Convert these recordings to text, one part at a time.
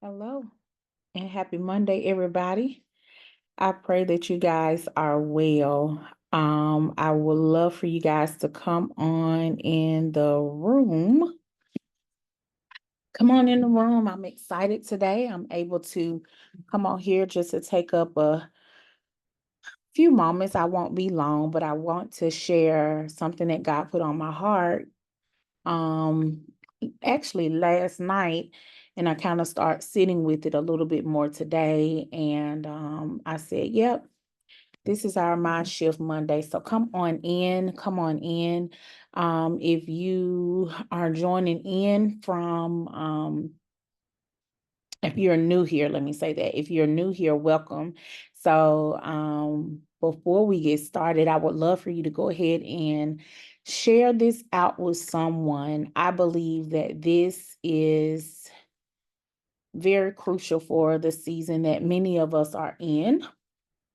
Hello and happy Monday, everybody. I pray that you guys are well. I would love for you guys to come on in the room. Come on in the room. I'm excited today. I'm able to come on here just to take up a few moments. I won't be long, but I want to share something that God put on my heart. Um, Actually last night, and I kind of start sitting with it a little bit more today. And I said, yep, this is our Mindshift Monday. So come on in, come on in. If you are joining in from if you're new here, let me say that. If you're new here, welcome. So before we get started, I would love for you to go ahead and share this out with someone. I believe that this is very crucial for the season that many of us are in.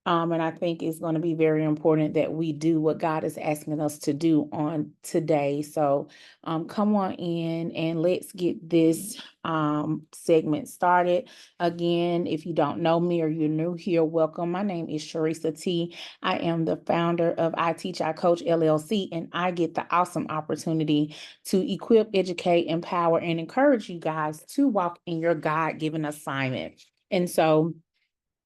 And I think it's going to be very important that we do what God is asking us to do on today. So come on in and let's get this segment started. Again, if you don't know me or you're new here, welcome. My name is Charrisa T. I am the founder of iteachicoach LLC, and I get the awesome opportunity to equip, educate, empower, and encourage you guys to walk in your God-given assignment. And so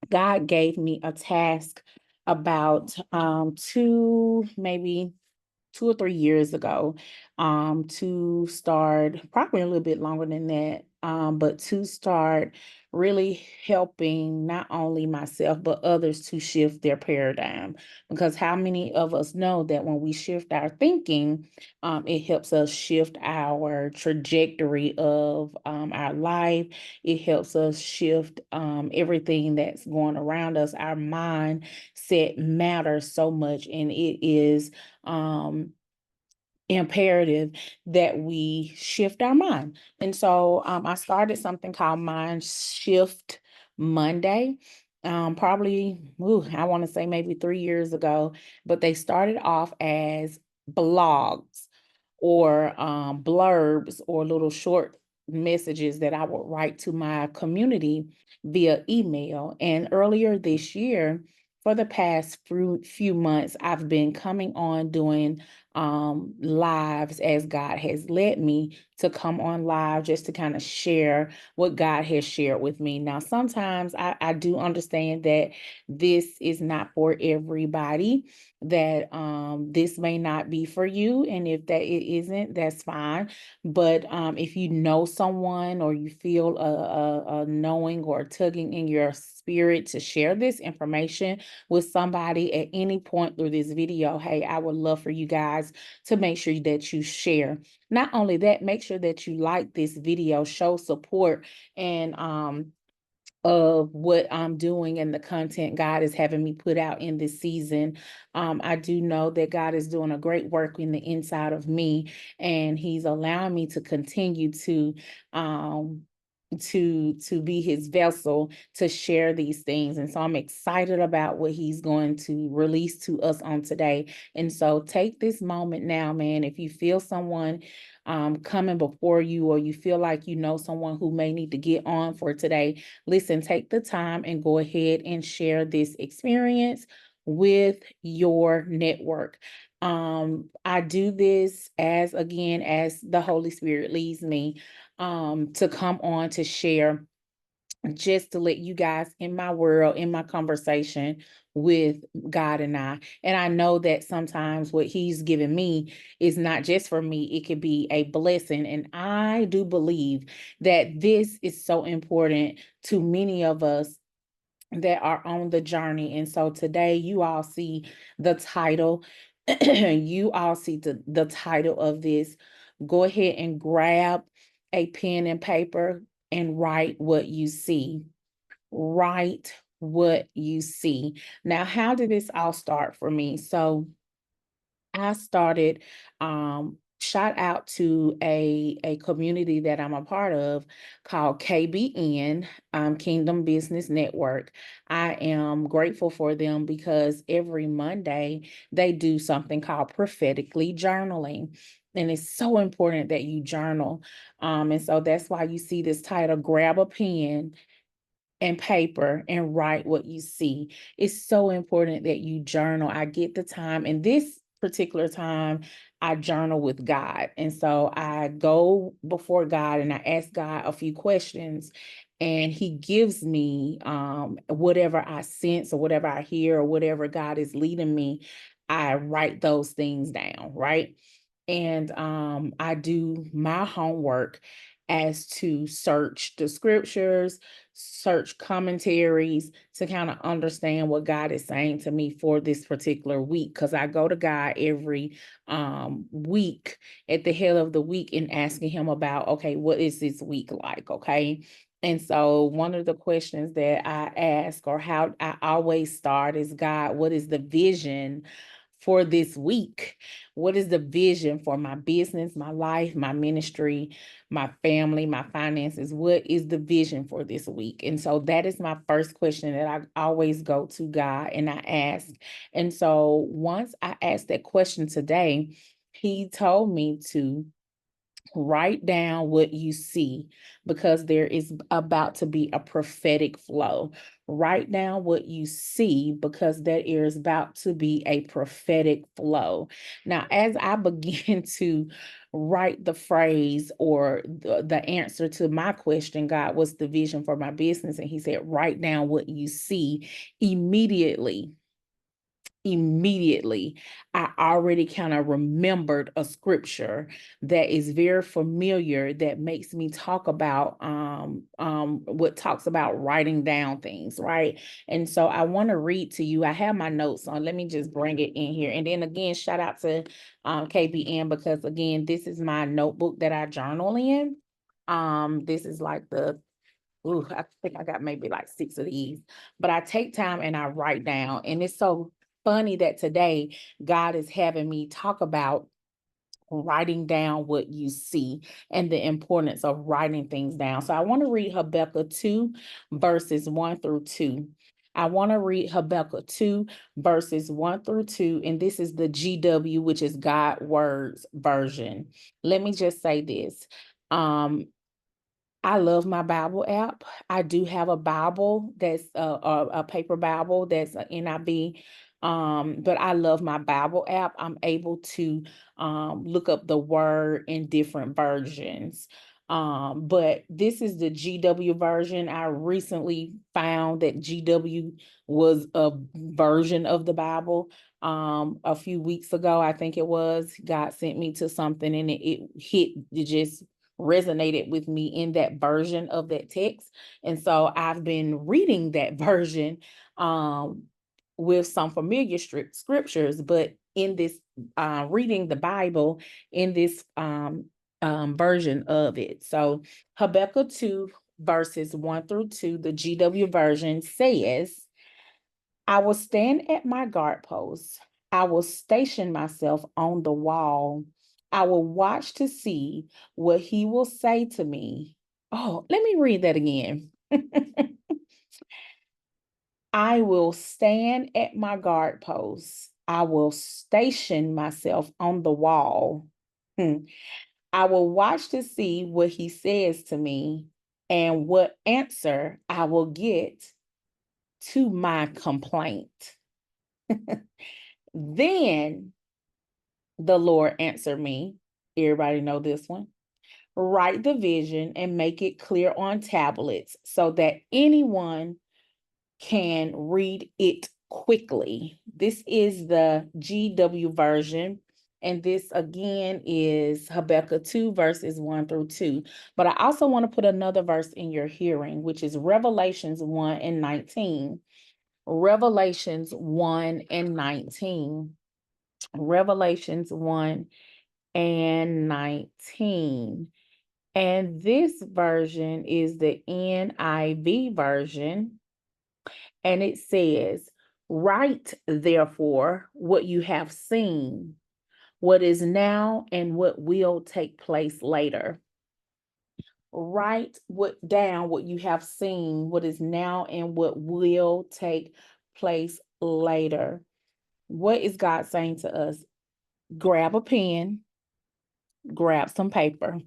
God gave me a task about maybe 2 or 3 years ago, to start, probably a little bit longer than that, but to start really helping not only myself but others to shift their paradigm. Because how many of us know that when we shift our thinking, it helps us shift our trajectory of our life. It helps us shift everything that's going around us. Our mindset matters so much, and it is imperative that we shift our mind. And so I started something called Mindshift Monday. Probably, I want to say maybe 3 years ago, but they started off as blogs or blurbs or little short messages that I would write to my community via email. And earlier this year, for the past few months, I've been coming on doing lives as God has led me to come on live just to kind of share what God has shared with me. Now, sometimes I do understand that this is not for everybody, that this may not be for you. And if that it isn't, that's fine. But if you know someone or you feel a knowing or tugging in your spirit to share this information with somebody at any point through this video, hey, I would love for you guys to make sure that you share. Not only that, make sure that you like this video, show support, and of what I'm doing and the content God is having me put out in this season. I do know that God is doing a great work in the inside of me, and He's allowing me to continue um, to be His vessel to share these things. And so I'm excited about what He's going to release to us on today. And so take this moment now, man. If you feel someone coming before you, or you feel like you know someone who may need to get on for today, listen, take the time and go ahead and share this experience with your network. I do this as the Holy Spirit leads me to come on to share, just to let you guys in my world, in my conversation with God and I. And I know that sometimes what He's given me is not just for me, it could be a blessing. And I do believe that this is so important to many of us that are on the journey. And so today you all see the title. You all see the title of this. Go ahead and grab a pen and paper and write what you see. Write what you see. Now, how did this all start for me? So I started, shout out to a community that I'm a part of called KBN, Kingdom Business Network. I am grateful for them because every Monday they do something called prophetically journaling. And it's so important that you journal. And so that's why you see this title, Grab a Pen and Paper and Write What You See. It's so important that you journal. I get the time, and this particular time, I journal with God. And so I go before God and I ask God a few questions, and He gives me whatever I sense or whatever I hear or whatever God is leading me. I write those things down, right? And I do my homework as to search the scriptures, search commentaries to kind of understand what God is saying to me for this particular week. Because I go to God every week at the head of the week and asking Him about, okay, what is this week like? Okay. And so one of the questions that I ask, or how I always start, is, God, what is the vision for this week? What is the vision for my business, my life, my ministry, my family, my finances? What is the vision for this week? And so that is my first question that I always go to God and I ask. And so once I asked that question today, He told me to write down what you see, because there is about to be a prophetic flow. Write down what you see, because there is about to be a prophetic flow. Now, as I begin to write the phrase or the answer to my question, God, what's the vision for my business? And He said, write down what you see. Immediately, I already kind of remembered a scripture that is very familiar, that makes me talk about what talks about writing down things, right? And so I want to read to you. I have my notes on. Let me just bring it in here. And then again, shout out to KBN, because again, this is my notebook that I journal in. This is like the I think I got maybe like 6 of these, but I take time and I write down. And it's so funny that today God is having me talk about writing down what you see and the importance of writing things down. So I want to read Habakkuk 2, verses 1 through 2. I want to read Habakkuk 2, verses 1 through 2, and this is the GW, which is God Words version. Let me just say this. I love my Bible app. I do have a Bible that's a paper Bible that's an NIV. But I love my Bible app. I'm able to look up the word in different versions. But this is the GW version. I recently found that GW was a version of the Bible. A few weeks ago, I think it was, God sent me to something, and it just resonated with me in that version of that text. And so I've been reading that version with some familiar scriptures, but in this reading the Bible in this version of it. So Habakkuk 2, verses 1 through 2, the GW version says, I will stand at my guard post. I will station myself on the wall. I will watch to see what He will say to me. Oh, let me read that again. I will stand at my guard post. I will station myself on the wall. I will watch to see what He says to me and what answer I will get to my complaint. Then the Lord answered me. Everybody know this one. Write the vision and make it clear on tablets so that anyone can read it quickly. This is the GW version. And this again is Habakkuk 2, verses 1 through 2. But I also want to put another verse in your hearing, which is Revelations 1 and 19. Revelations 1 and 19. Revelations 1 and 19. And this version is the NIV version. And it says, write therefore what you have seen, what is now and what will take place later. Write down what you have seen, what is now and what will take place later. What is God saying to us? Grab a pen, grab some paper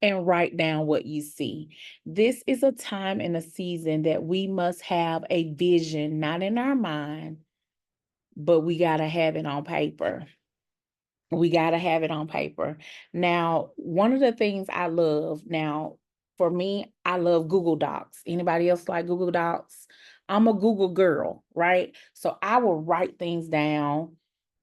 and write down what you see. This is a time and a season that we must have a vision, not in our mind, but we got to have it on paper. We got to have it on paper. Now, one of the things I love now, for me, I love Google Docs. Anybody else like Google Docs? I'm a Google girl, right? So I will write things down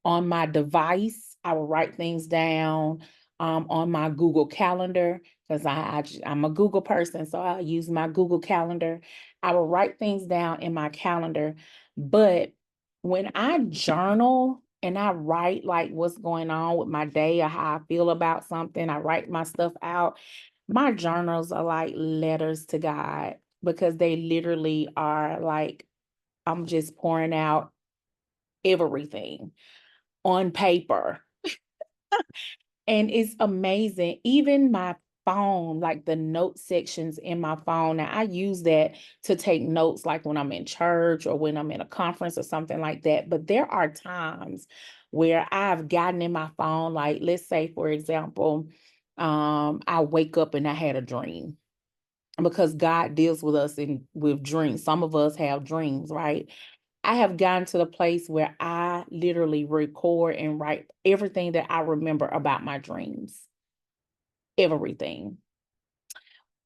on my device. I will write things down on my Google Calendar because I'm a Google person. So I use my Google Calendar. I will write things down in my calendar. But when I journal and I write like what's going on with my day or how I feel about something, I write my stuff out. My journals are like letters to God because they literally are like, I'm just pouring out everything on paper. And it's amazing. Even my phone, like the note sections in my phone, now I use that to take notes, like when I'm in church or when I'm in a conference or something like that. But there are times where I've gotten in my phone, like let's say, for example, I wake up and I had a dream because God deals with us in with dreams. Some of us have dreams, right? I have gotten to the place where I literally record and write everything that I remember about my dreams, everything.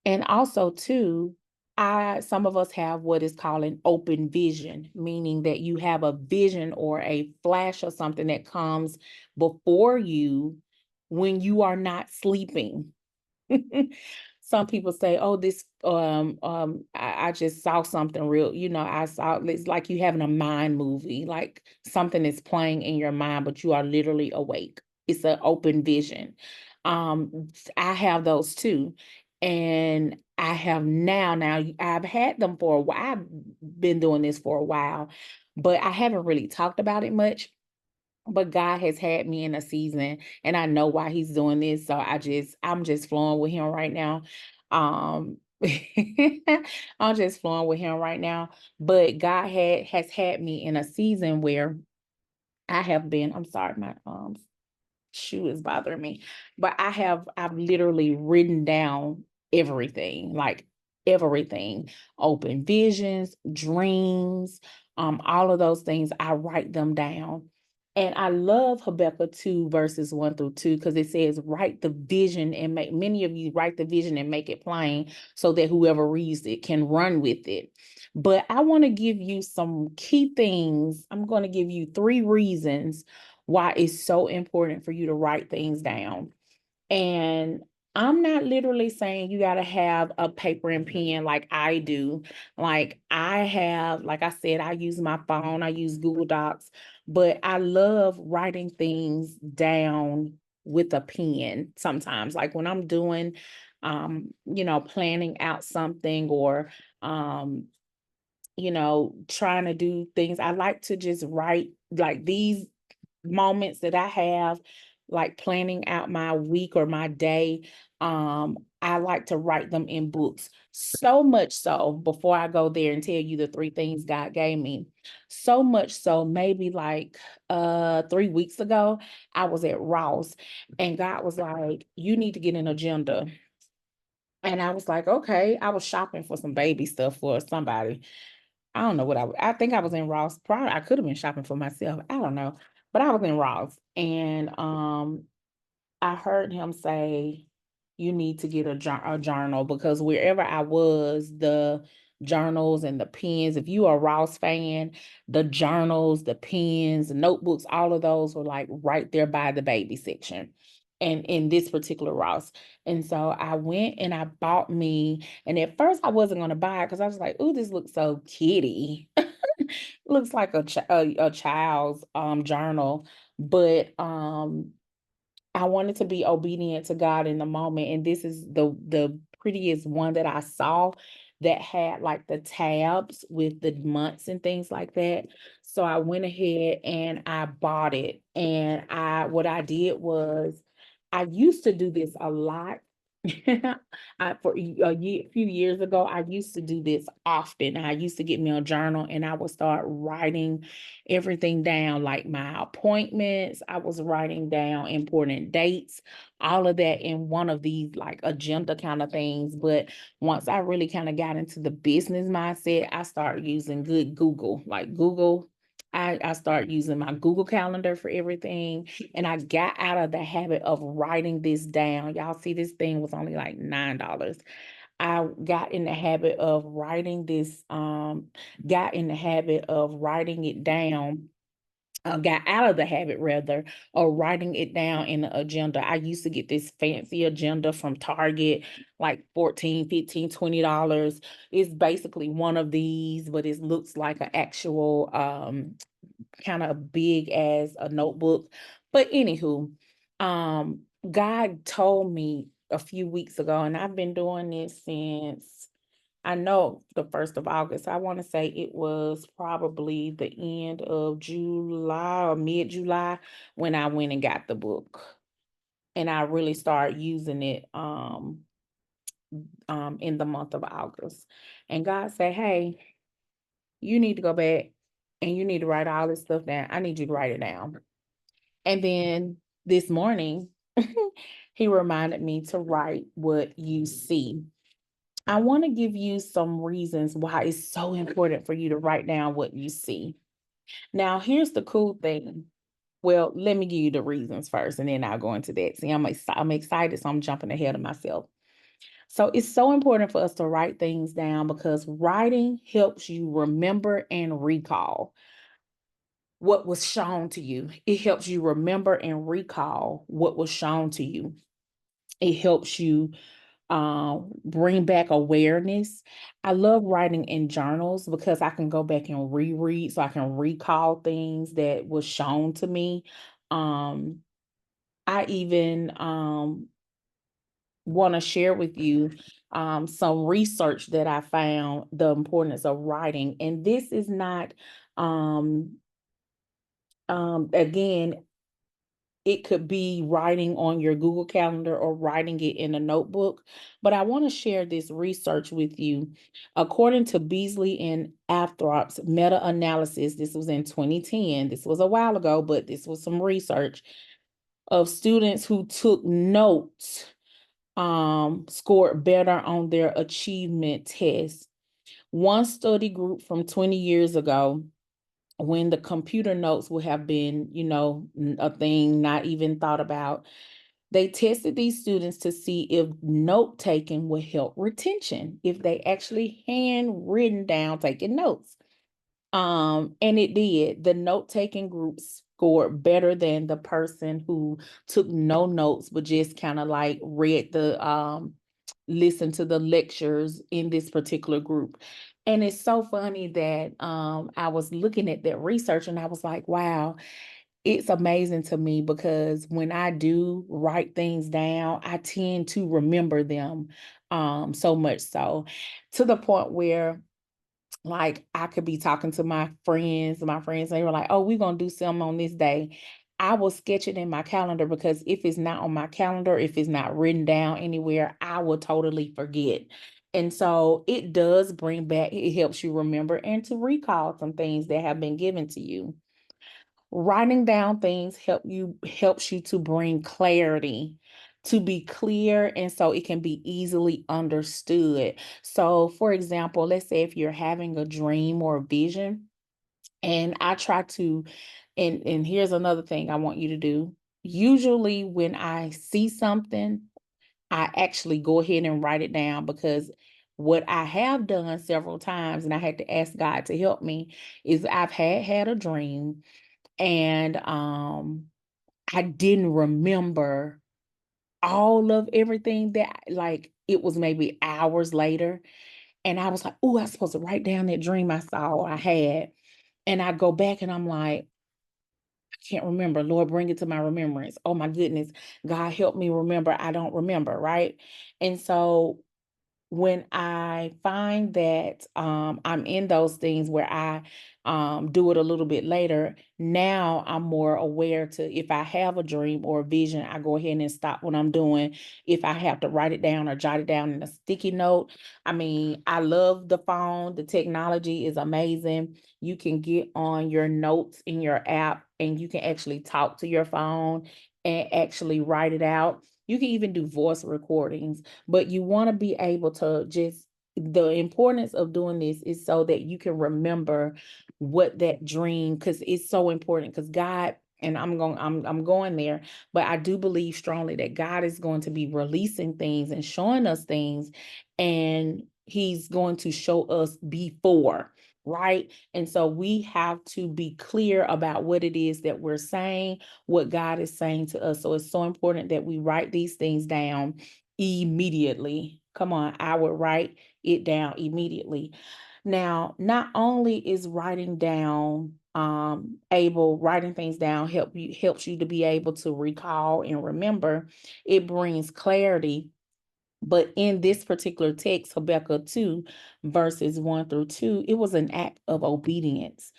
And also, too, some of us have what is called an open vision, meaning that you have a vision or a flash or something that comes before you when you are not sleeping. Some people say, oh, this I just saw something real, I saw it's like you having a mind movie, like something is playing in your mind, but you are literally awake. It's an open vision. I have those too. And I have now I've had them for a while. I've been doing this for a while, but I haven't really talked about it much. But God has had me in a season and I know why he's doing this. So I'm just flowing with him right now. Um I'm just flowing with him right now. But God has had me in a season where I'm sorry, my shoe is bothering me. But I've literally written down everything, like everything, open visions, dreams, all of those things. I write them down. And I love Habakkuk 2, verses 1 through 2, because it says, write the vision and make many of you write the vision and make it plain so that whoever reads it can run with it. But I want to give you some key things. I'm going to give you 3 reasons why it's so important for you to write things down. And I'm not literally saying you got to have a paper and pen like I do. Like I have, like I said, I use my phone, I use Google Docs, but I love writing things down with a pen sometimes. Like when I'm doing, planning out something or, trying to do things, I like to just write like these moments that I have, like planning out my week or my day. I like to write them in books. So much so, before I go there and tell you the 3 things God gave me, so much so, maybe like 3 weeks ago, I was at Ross and God was like, you need to get an agenda. And I was like, okay. I was shopping for some baby stuff for somebody. I don't know what I think I was in Ross. Probably I could have been shopping for myself. I don't know. But I was in Ross and I heard him say you need to get a journal because wherever I was, the journals and the pens, if you are a Ross fan, the journals, the pens, the notebooks, all of those were like right there by the baby section. And in this particular Ross. And so I went and I bought me, and at first I wasn't going to buy it because I was like, "Ooh, this looks so kitty." Looks like a child's journal, but I wanted to be obedient to God in the moment. And this is the prettiest one that I saw that had like the tabs with the months and things like that. So I went ahead and I bought it. And what I did was I used to do this a lot. Few years ago, I used to do this often. I used to get me a journal and I would start writing everything down, like my appointments. I was writing down important dates, all of that in one of these like agenda kind of things. But once I really kind of got into the business mindset, I started using good Google, like Google. I start using my Google Calendar for everything. And I got out of the habit of writing this down. Y'all see, this thing was only like $9. I got in the habit of got in the habit of writing it down. Got out of the habit rather of writing it down in the agenda. I used to get this fancy agenda from Target, like 14, 15, $20. It's basically one of these, but it looks like an actual kind of big as a notebook. But anywho, um, God told me a few weeks ago, and I've been doing this since I know the 1st of August. I want to say it was probably the end of July or mid-July when I went and got the book. And I really started using it in the month of August. And God said, hey, you need to go back and you need to write all this stuff down. I need you to write it down. And then this morning, he reminded me to write what you see. I want to give you some reasons why it's so important for you to write down what you see. Now, here's the cool thing. Well, let me give you the reasons first, and then I'll go into that. See, I'm excited, so I'm jumping ahead of myself. So it's so important for us to write things down because writing helps you remember and recall what was shown to you. It helps you remember and recall what was shown to you. It helps you bring back awareness. I love writing in journals because I can go back and reread so I can recall things that was shown to me. Um, I even want to share with you some research that I found the importance of writing. And this is not um, again, it could be writing on your Google Calendar or writing it in a notebook. But I want to share this research with you. According to Beasley and Althorp's meta-analysis, this was in 2010. This was a while ago, but this was some research of students who took notes scored better on their achievement test. One study group from 20 years ago, when the computer notes would have been, a thing not even thought about, they tested these students to see if note taking would help retention, if they actually handwritten down taking notes. And it did. The note-taking group scored better than the person who took no notes, but just kind of like read listened to the lectures in this particular group. And it's so funny that I was looking at that research and I was like, wow, it's amazing to me because when I do write things down, I tend to remember them so much so to the point where like I could be talking to my friends, they were like, oh, we're gonna do something on this day. I will sketch it in my calendar because if it's not on my calendar, if it's not written down anywhere, I will totally forget. And so it does bring back, it helps you remember and to recall some things that have been given to you. Writing down things helps you to bring clarity, to be clear, and so it can be easily understood. So, for example, let's say if you're having a dream or a vision, and I try to, and here's another thing I want you to do. Usually, when I see something, I actually go ahead and write it down because what I have done several times, and I had to ask God to help me, is I've had a dream and I didn't remember all of everything that like it was maybe hours later. And I was like, oh, I was supposed to write down that dream I saw or I had. And I go back and I'm like, I can't remember. Lord, bring it to my remembrance. Oh my goodness. God help me remember. I don't remember, right? And so when I find that I'm in those things where I do it a little bit later, now I'm more aware to, if I have a dream or a vision, I go ahead and stop what I'm doing. If I have to write it down or jot it down in a sticky note, I mean, I love the phone. The technology is amazing. You can get on your notes in your app and you can actually talk to your phone and actually write it out. You can even do voice recordings, but you want to be able to just, the importance of doing this is so that you can remember what that dream, because it's so important, because God, and I'm going there, but I do believe strongly that God is going to be releasing things and showing us things, and he's going to show us before, right? And so we have to be clear about what it is that we're saying, what God is saying to us. So it's so important that we write these things down immediately. Come on, I would write it down immediately. Now, not only is writing down writing things down helps you to be able to recall and remember, it brings clarity. But in this particular text, Habakkuk 2, verses 1 through 2, it was an act of obedience.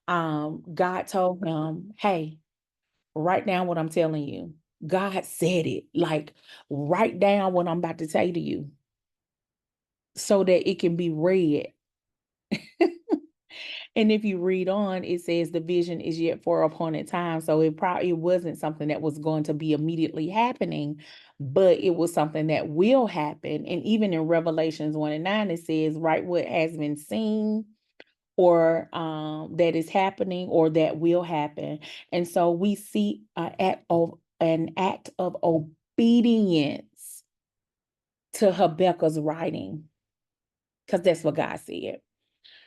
God told him, hey, write down what I'm telling you. God said it. Like, write down what I'm about to say to you so that it can be read. And if you read on, it says the vision is yet for appointed time. So it wasn't something that was going to be immediately happening, but it was something that will happen. And even in Revelations 1 and 9, it says, write what has been seen, or that is happening, or that will happen. And so we see an act of obedience to Habakkuk's writing, because that's what God said.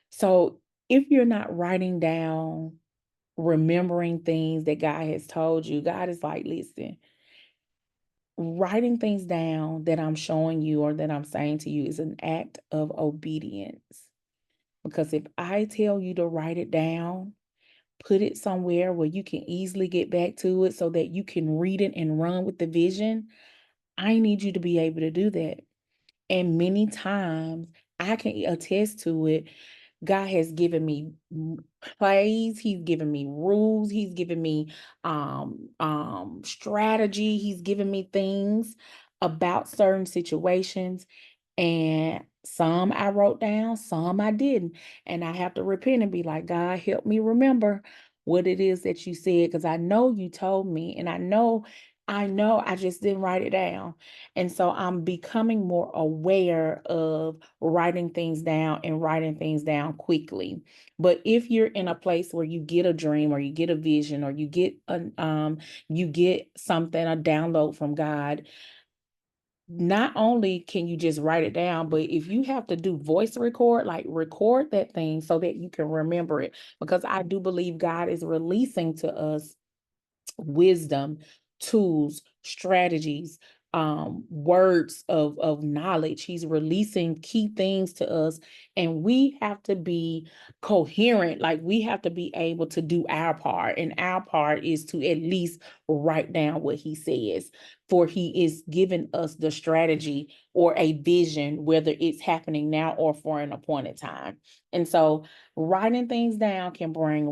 So if you're not writing down, remembering things that God has told you, God is like, listen, writing things down that I'm showing you or that I'm saying to you is an act of obedience. Because if I tell you to write it down, put it somewhere where you can easily get back to it so that you can read it and run with the vision, I need you to be able to do that. And many times I can attest to it. God has given me plays, he's given me rules, he's given me strategy, he's given me things about certain situations, and some I wrote down, some I didn't. And I have to repent and be like, God, help me remember what it is that you said, because I know you told me, and I know I just didn't write it down. And so I'm becoming more aware of writing things down and writing things down quickly. But if you're in a place where you get a dream or you get a vision or you get something, a download from God, not only can you just write it down, but if you have to do voice record, like record that thing so that you can remember it. Because I do believe God is releasing to us wisdom, tools, strategies, words of knowledge. He's releasing key things to us, and we have to be coherent. Like, we have to be able to do our part, and our part is to at least write down what he says, for he is giving us the strategy or a vision, whether it's happening now or for an appointed time. And so writing things down can bring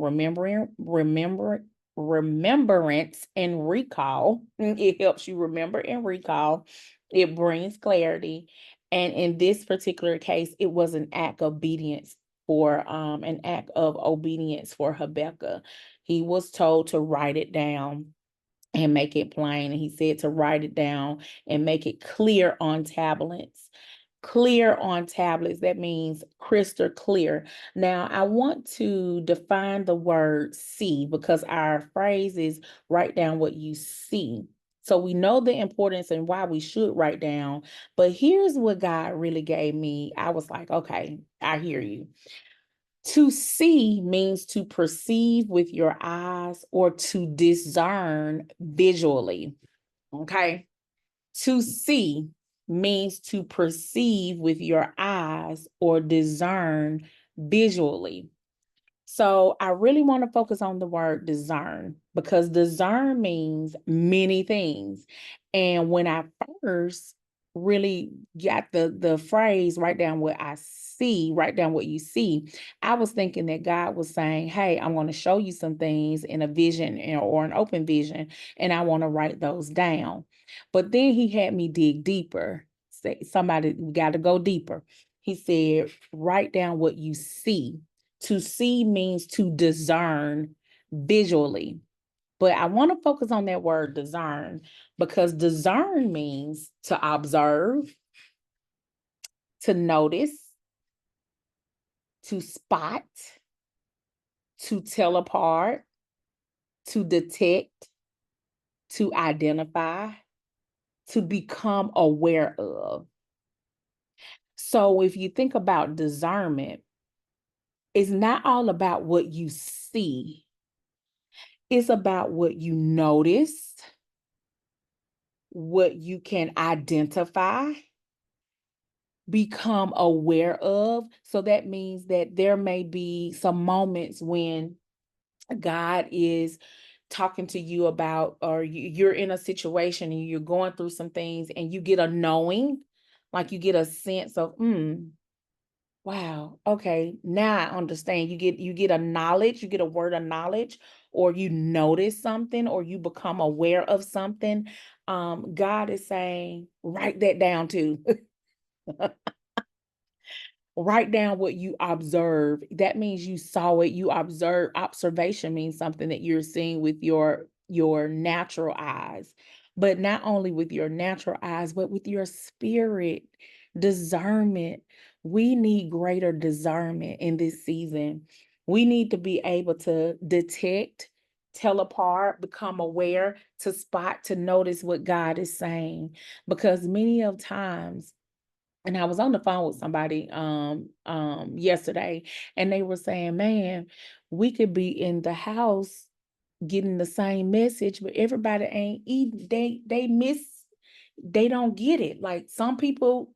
remembrance and recall. It helps you remember and recall. It brings clarity. And in this particular case, it was an act of obedience for Habakkuk. He was told to write it down and make it plain. And he said to write it down and make it clear on tablets. Clear on tablets, that means crystal clear. Now, I want to define the word see, because our phrase is write down what you see. So we know the importance and why we should write down. But here's what God really gave me. I was like, okay, I hear you. To see means to perceive with your eyes or to discern visually. Okay. To see means to perceive with your eyes or discern visually. So I really want to focus on the word discern, because discern means many things. And when I first really got the phrase, write down what I see, write down what you see, I was thinking that God was saying, hey, I'm going to show you some things in a vision or an open vision, and I want to write those down. But then he had me dig deeper. Say, somebody got to go deeper. He said, write down what you see. To see means to discern visually. But I want to focus on that word discern, because discern means to observe, to notice, to spot, to tell apart, to detect, to identify, to become aware of. So if you think about discernment, it's not all about what you see. It's about what you notice, what you can identify, become aware of. So that means that there may be some moments when God is talking to you about, or you're in a situation and you're going through some things and you get a knowing, like you get a sense of, wow, okay, now I understand. You get a knowledge, you get a word of knowledge, or you notice something, or you become aware of something. God is saying, write that down too. Write down what you observe. That means you saw it, you observe. Observation means something that you're seeing with your natural eyes, but not only with your natural eyes, but with your spirit. Discernment. We need greater discernment in this season. We need to be able to detect, tell apart, become aware, to spot, to notice what God is saying, because many of times, and I was on the phone with somebody yesterday, and they were saying, man, we could be in the house getting the same message, but everybody ain't eating. They don't get it. Like some people,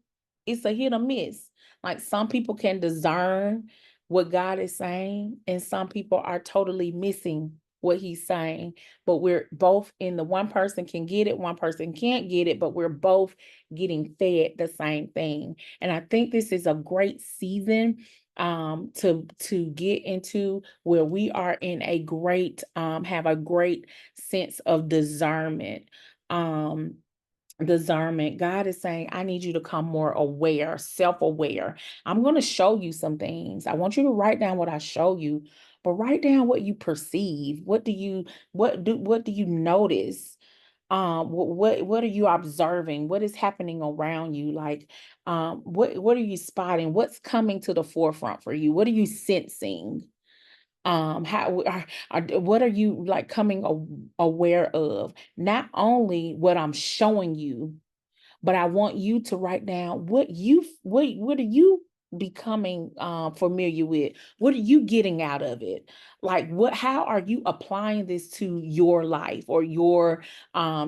it's a hit or miss. Like some people can discern what God is saying, and some people are totally missing what he's saying. But we're both in the, one person can get it, one person can't get it, but we're both getting fed the same thing. And I think this is a great season to get into, where we are in a great have a great sense of um discernment. God is saying, I need you to come more aware, self-aware. I'm going to show you some things. I want you to write down what I show you, but write down what you perceive. What do you notice? What are you observing? What is happening around you? Like, what are you spotting? What's coming to the forefront for you? What are you sensing? How what are you like coming aware of? Not only what I'm showing you, but I want you to write down what are you becoming familiar with? What are you getting out of it? Like how are you applying this to your life or your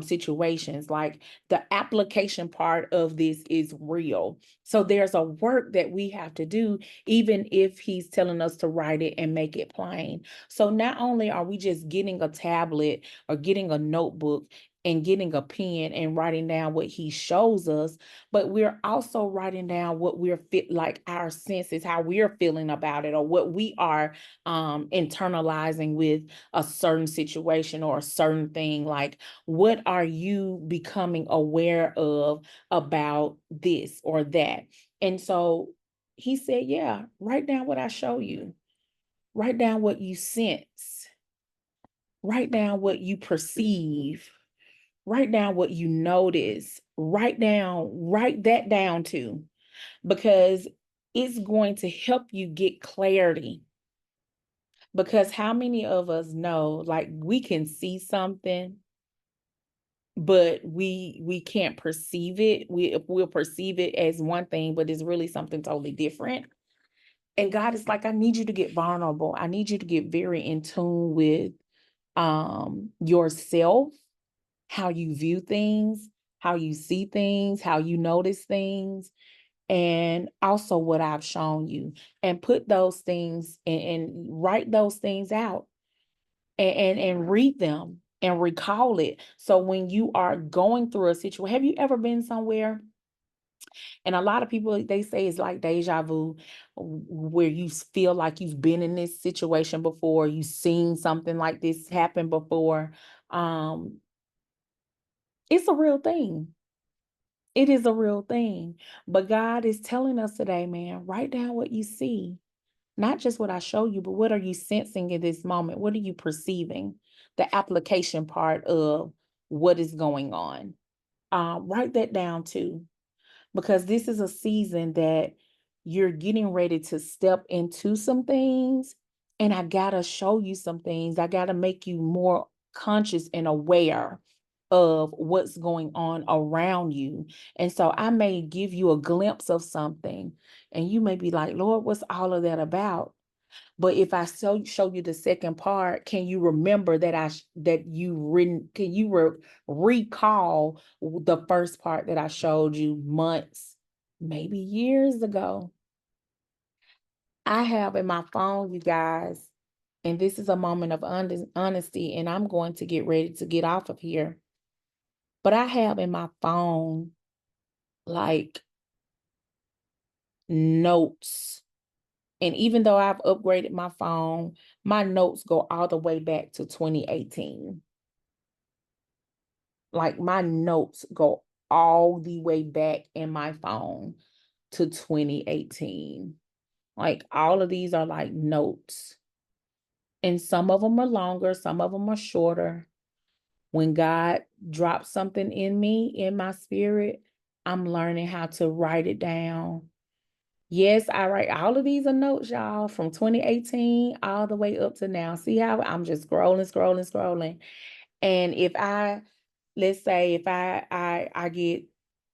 situations? Like the application part of this is real. So there's a work that we have to do, even if he's telling us to write it and make it plain. So not only are we just getting a tablet or getting a notebook and getting a pen and writing down what he shows us, but we're also writing down what we're like our senses, how we're feeling about it, or what we are internalizing with a certain situation or a certain thing. Like, what are you becoming aware of about this or that? And so he said, yeah, write down what I show you. Write down what you sense. Write down what you perceive. Write down what you notice. Write that down too, because it's going to help you get clarity. Because how many of us know, like, we can see something, but we can't perceive it. We'll perceive it as one thing, but it's really something totally different. And God is like, I need you to get vulnerable. I need you to get very in tune with yourself, how you view things, how you see things, how you notice things, and also what I've shown you, and put those things and write those things out, and read them and recall it. So when you are going through a situation, have you ever been somewhere And a lot of people, they say it's like deja vu, where you feel like you've been in this situation before, you've seen something like this happen before. Um, it's a real thing. It is a real thing. But God is telling us today, man, write down what you see. Not just what I show you, but what are you sensing in this moment? What are you perceiving? The application part of what is going on. Write that down too, because this is a season that you're getting ready to step into some things. And I got to show you some things. I got to make you more conscious and aware of what's going on around you. And so I may give you a glimpse of something, and you may be like, Lord, what's all of that about? But if I show you the second part, can you remember that can you recall the first part that I showed you months, maybe years ago? I have in my phone, you guys, and this is a moment of honesty, and I'm going to get ready to get off of here. But I have in my phone like notes. And even though I've upgraded my phone, my notes go all the way back to 2018. Like my notes go all the way back in my phone to 2018. Like all of these are like notes. And some of them are longer, some of them are shorter. When God drops something in me, in my spirit, I'm learning how to write it down. Yes, I write all of these are notes, y'all, from 2018 all the way up to now. See how I'm just scrolling. And if I, let's say if I get,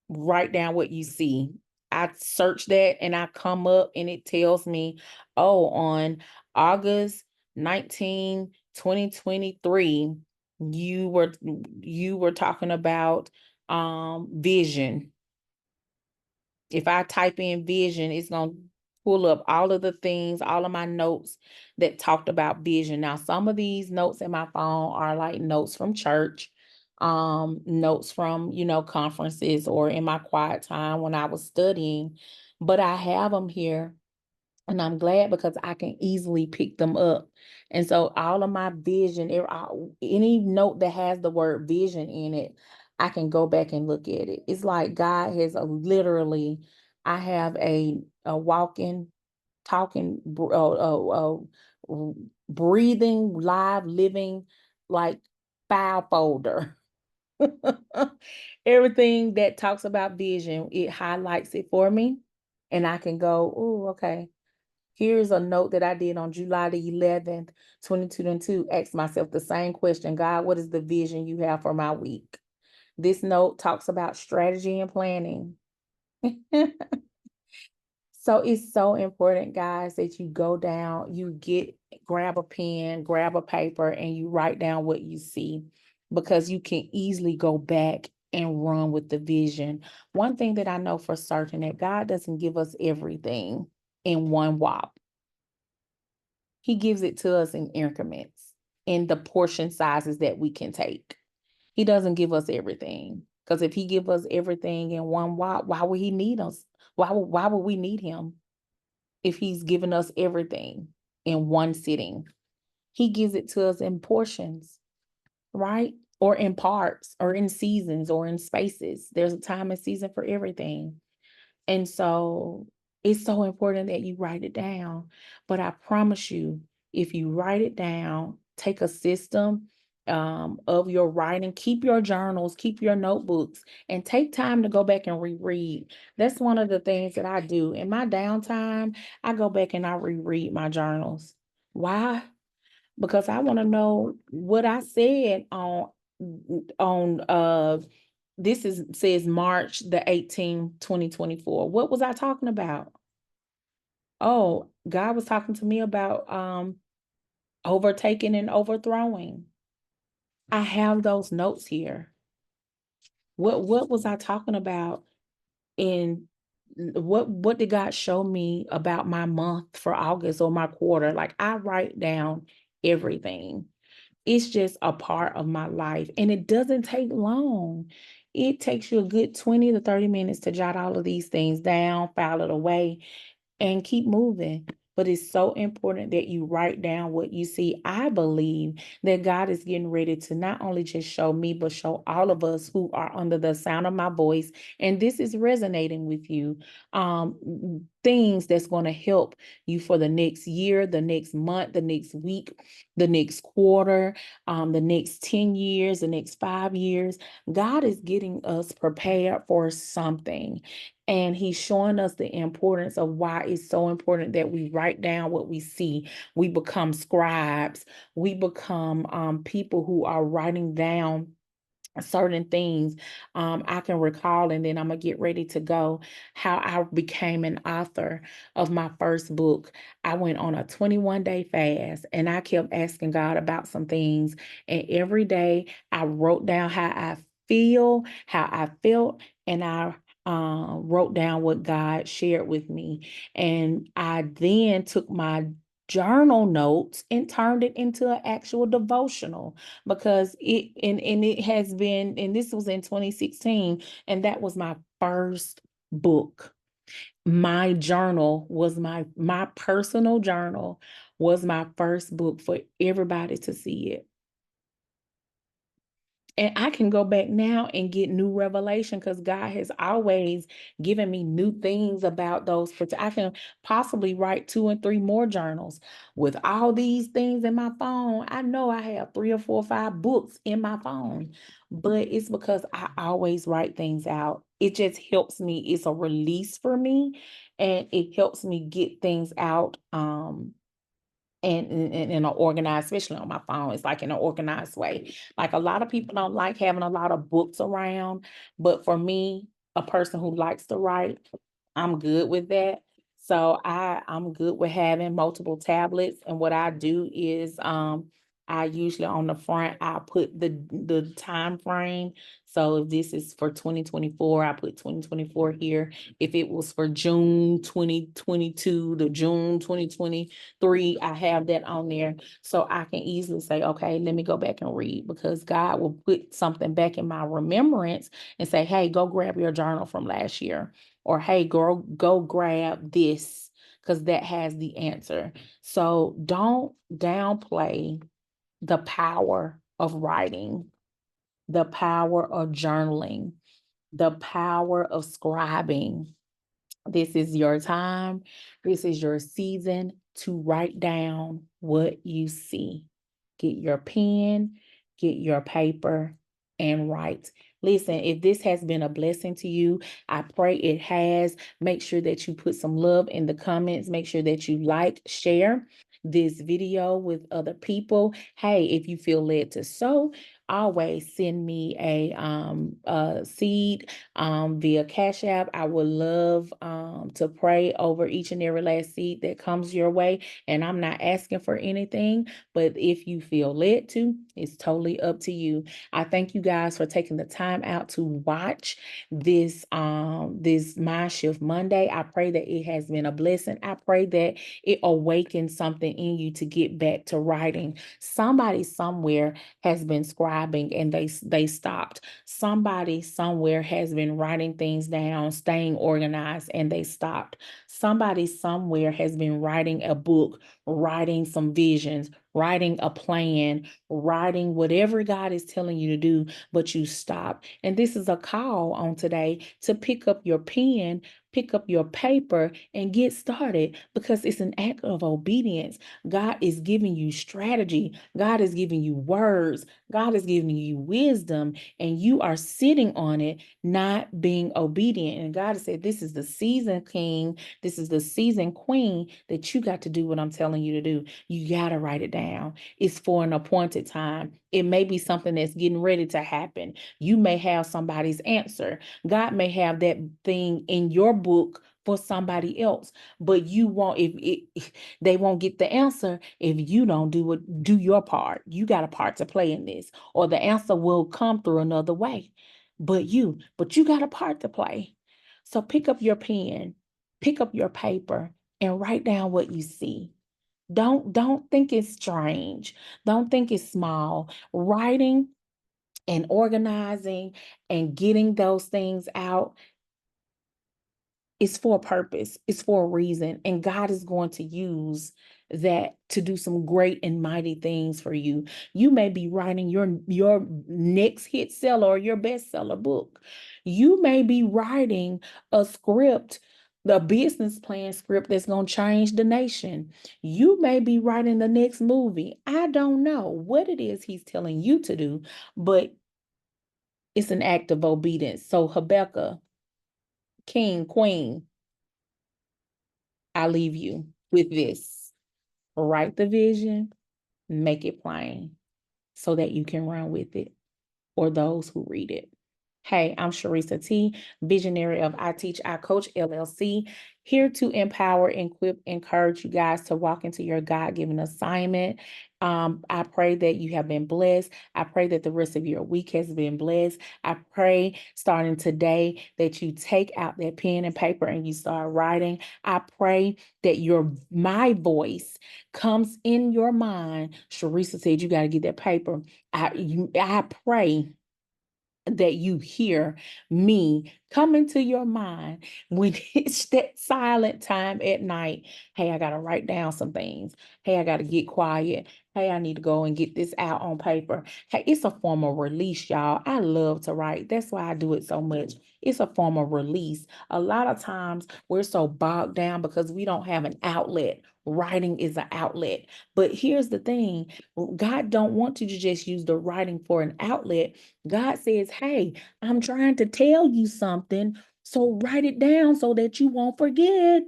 write down what you see. I search that and I come up and it tells me, oh, on August 19, 2023, you were talking about vision. If I type in vision, it's going to pull up all of the things, all of my notes that talked about vision. Now, some of these notes in my phone are like notes from church, notes from, conferences or in my quiet time when I was studying, but I have them here. And I'm glad because I can easily pick them up. And so all of my vision, any note that has the word vision in it, I can go back and look at it. It's like God has literally, I have a walking, talking, breathing, live, living, like file folder. Everything that talks about vision, it highlights it for me. And I can go, oh, okay. Here's a note that I did on July the 11th, 2022. Ask myself the same question. God, what is the vision you have for my week? This note talks about strategy and planning. So it's so important, guys, that you go down, grab a pen, grab a paper, and you write down what you see, because you can easily go back and run with the vision. One thing that I know for certain, that God doesn't give us everything in one whop. He gives it to us in increments, in the portion sizes that we can take. He doesn't give us everything, because if he give us everything in one whop, why would he need us? Why would we need him if he's given us everything in one sitting? He gives it to us in portions, right? Or in parts, or in seasons, or in spaces. There's a time and season for everything. And so it's so important that you write it down. But I promise you, if you write it down, take a system of your writing, keep your journals, keep your notebooks, and take time to go back and reread. That's one of the things that I do. In my downtime, I go back and I reread my journals. Why? Because I want to know what I said on this says March the 18th, 2024. What was I talking about? Oh, God was talking to me about overtaking and overthrowing. I have those notes here. What was I talking about? And what did God show me about my month for August or my quarter? Like, I write down everything. It's just a part of my life, and it doesn't take long. It takes you a good 20 to 30 minutes to jot all of these things down, file it away, and keep moving. But it's so important that you write down what you see. I believe that God is getting ready to not only just show me, but show all of us who are under the sound of my voice. And this is resonating with you. Things that's going to help you for the next year, the next month, the next week, the next quarter, the next 10 years, the next 5 years. God is getting us prepared for something. And he's showing us the importance of why it's so important that we write down what we see. We become scribes. We become people who are writing down certain things. I can recall, and then I'm gonna get ready to go, how I became an author of my first book. I went on a 21-day fast, and I kept asking God about some things. And every day I wrote down how I how I felt, and I wrote down what God shared with me. And I then took my journal notes and turned it into an actual devotional, because and it has been, and this was in 2016, and that was my first book. My journal was my personal journal was my first book for everybody to see it. And I can go back now and get new revelation, because God has always given me new things about those. I can possibly write 2 and 3 more journals. With all these things in my phone, I know I have 3 or 4 or 5 books in my phone, but it's because I always write things out. It just helps me. It's a release for me, and it helps me get things out. And in an organized, especially on my phone, it's like in an organized way. Like, a lot of people don't like having a lot of books around, but for me, a person who likes to write, I'm good with that. So I'm good with having multiple tablets. And what I do is I usually on the front I put the time frame. So if this is for 2024, I put 2024 here. If it was for June 2022 to June 2023, I have that on there. So I can easily say, okay, let me go back and read, because God will put something back in my remembrance and say, hey, go grab your journal from last year. Or, hey, girl, go grab this, because that has the answer. So don't downplay the power of writing, the power of journaling, the power of scribing. This is your time. This is your season to write down what you see. Get your pen, get your paper, and write. Listen, if this has been a blessing to you, I pray it has. Make sure that you put some love in the comments. Make sure that you like, share this video with other people. Hey, if you feel led to sow, always send me a seed via Cash App. I would love to pray over each and every last seed that comes your way. And I'm not asking for anything, but if you feel led to, it's totally up to you. I thank you guys for taking the time out to watch this Mindshift Monday. I pray that it has been a blessing. I pray that it awakens something in you to get back to writing. Somebody somewhere has been scribing and they stopped. Somebody somewhere has been writing things down, staying organized, and they stopped. Somebody somewhere has been writing a book, writing some visions, writing a plan, writing whatever God is telling you to do, but you stop. And this is a call on today to pick up your pen, pick up your paper, and get started, because it's an act of obedience. God is giving you strategy. God is giving you words. God is giving you wisdom, and you are sitting on it, not being obedient. And God has said, this is the season, king. This is the season, queen, that you got to do what I'm telling you to do. You got to write it down. It's for an appointed time. It may be something that's getting ready to happen. You may have somebody's answer. God may have that thing in your book for somebody else, but you won't, if they won't get the answer if you don't do your part. You got a part to play in this, or the answer will come through another way. But you got a part to play. So pick up your pen, pick up your paper, and write down what you see. Don't think it's strange. Don't think it's small. Writing and organizing and getting those things out, it's for a purpose, it's for a reason, and God is going to use that to do some great and mighty things for you. You may be writing your next hit seller or your bestseller book. You may be writing a script, the business plan script that's going to change the nation. You may be writing the next movie. I don't know what it is he's telling you to do, but it's an act of obedience. So Habakkuk, king, queen, I leave you with this. Write the vision, make it plain so that you can run with it, or those who read it. Hey, I'm Charrisa T, visionary of I Teach, I Coach LLC, here to empower, equip, encourage you guys to walk into your God-given assignment. I pray that you have been blessed. I pray that the rest of your week has been blessed. I pray starting today that you take out that pen and paper and you start writing. I pray that my voice comes in your mind. Charrisa said you got to get that paper. I pray that you hear me come into your mind when it's that silent time at night. Hey, I got to write down some things. Hey, I got to get quiet. Hey, I need to go and get this out on paper. Hey, it's a form of release, y'all. I love to write. That's why I do it so much. It's a form of release. A lot of times we're so bogged down because we don't have an outlet. Writing is an outlet. But here's the thing. God don't want you to just use the writing for an outlet. God says, hey, I'm trying to tell you something, so write it down so that you won't forget.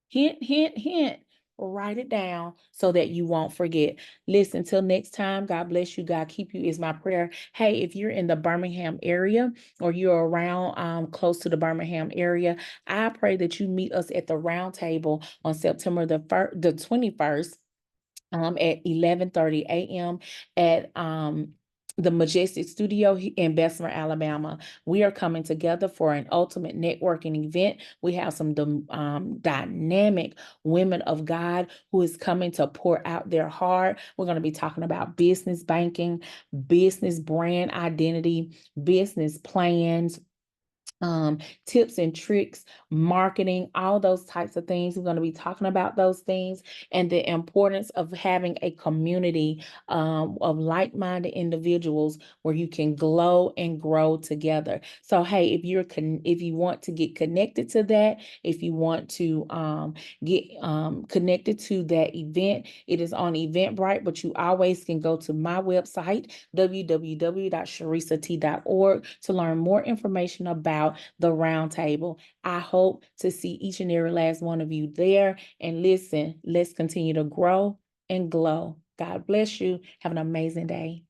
Hint, hint, hint. Write it down so that you won't forget. Listen, till next time, God bless you. God keep you is my prayer. Hey, if you're in the Birmingham area or you're around close to the Birmingham area, I pray that you meet us at the Roundtable on September the 21st at 11:30 a.m. at the Majestic Studio in Bessemer, Alabama. We are coming together for an ultimate networking event. We have some dynamic women of God who is coming to pour out their heart. We're going to be talking about business banking, business brand identity, business plans, tips and tricks, marketing, all those types of things. We're going to be talking about those things and the importance of having a community of like-minded individuals where you can glow and grow together. So, hey, if you want to get connected to that, if you want to get connected to that event, it is on Eventbrite, but you always can go to my website, www.charrisat.org, to learn more information about the Roundtable. I hope to see each and every last one of you there. And listen, let's continue to grow and glow. God bless you. Have an amazing day.